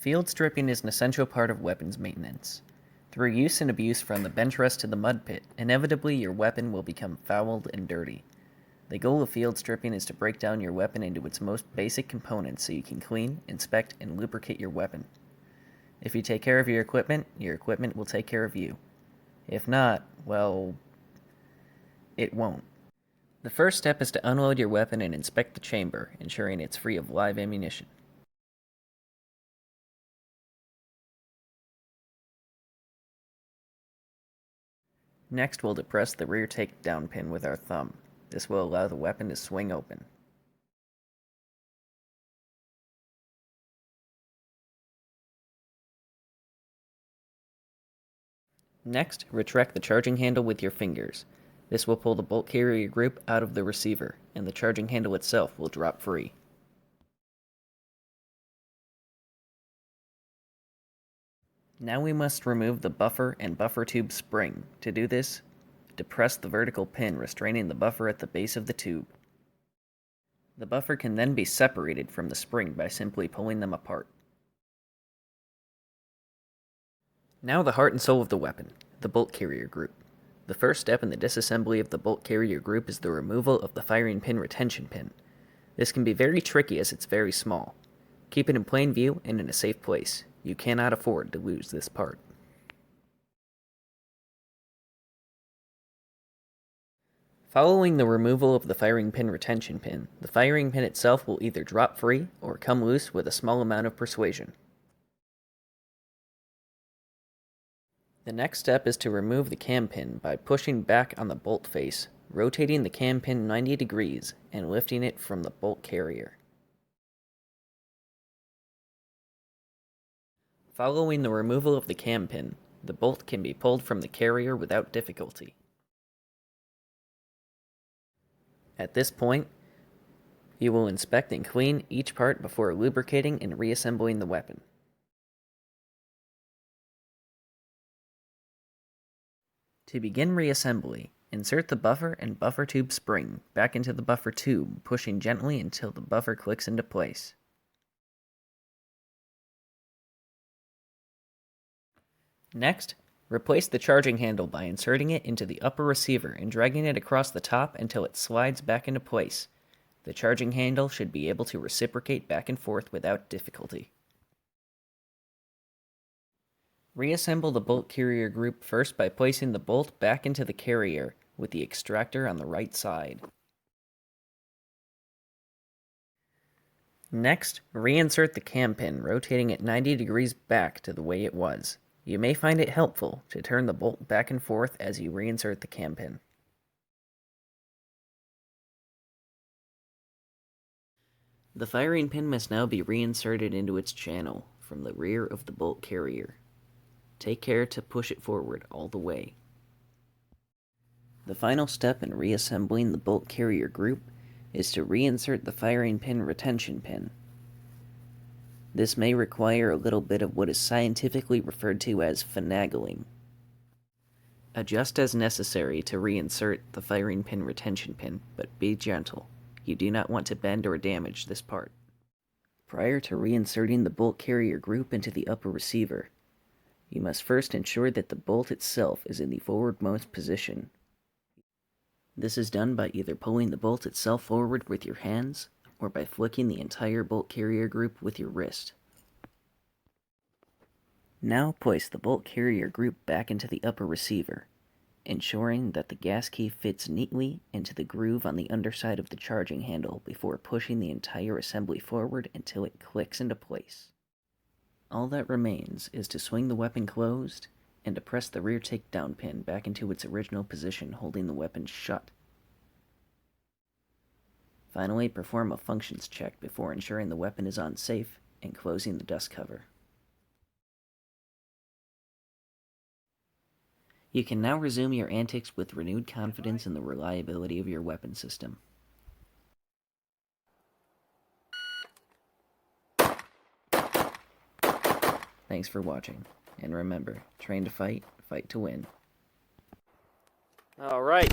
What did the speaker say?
Field stripping is an essential part of weapons maintenance. Through use and abuse from the bench rest to the mud pit, inevitably your weapon will become fouled and dirty. The goal of field stripping is to break down your weapon into its most basic components so you can clean, inspect, and lubricate your weapon. If you take care of your equipment will take care of you. If not, well, it won't. The first step is to unload your weapon and inspect the chamber, ensuring it's free of live ammunition. Next, we'll depress the rear takedown pin with our thumb. This will allow the weapon to swing open. Next, retract the charging handle with your fingers. This will pull the bolt carrier group out of the receiver, and the charging handle itself will drop free. Now we must remove the buffer and buffer tube spring. To do this, depress the vertical pin restraining the buffer at the base of the tube. The buffer can then be separated from the spring by simply pulling them apart. Now the heart and soul of the weapon, the bolt carrier group. The first step in the disassembly of the bolt carrier group is the removal of the firing pin retention pin. This can be very tricky as it's very small. Keep it in plain view and in a safe place. You cannot afford to lose this part. Following the removal of the firing pin retention pin, the firing pin itself will either drop free or come loose with a small amount of persuasion. The next step is to remove the cam pin by pushing back on the bolt face, rotating the cam pin 90 degrees, and lifting it from the bolt carrier. Following the removal of the cam pin, the bolt can be pulled from the carrier without difficulty. At this point, you will inspect and clean each part before lubricating and reassembling the weapon. To begin reassembly, insert the buffer and buffer tube spring back into the buffer tube, pushing gently until the buffer clicks into place. Next, replace the charging handle by inserting it into the upper receiver and dragging it across the top until it slides back into place. The charging handle should be able to reciprocate back and forth without difficulty. Reassemble the bolt carrier group first by placing the bolt back into the carrier with the extractor on the right side. Next, reinsert the cam pin, rotating it 90 degrees back to the way it was. You may find it helpful to turn the bolt back and forth as you reinsert the cam pin. The firing pin must now be reinserted into its channel from the rear of the bolt carrier. Take care to push it forward all the way. The final step in reassembling the bolt carrier group is to reinsert the firing pin retention pin. This may require a little bit of what is scientifically referred to as finagling. Adjust as necessary to reinsert the firing pin retention pin, but be gentle. You do not want to bend or damage this part. Prior to reinserting the bolt carrier group into the upper receiver, you must first ensure that the bolt itself is in the forwardmost position. This is done by either pulling the bolt itself forward with your hands, or by flicking the entire bolt carrier group with your wrist. Now place the bolt carrier group back into the upper receiver, ensuring that the gas key fits neatly into the groove on the underside of the charging handle before pushing the entire assembly forward until it clicks into place. All that remains is to swing the weapon closed and to press the rear takedown pin back into its original position, holding the weapon shut. Finally, perform a functions check before ensuring the weapon is on safe and closing the dust cover. You can now resume your antics with renewed confidence in the reliability of your weapon system. Thanks for watching, and remember, train to fight, fight to win. All right.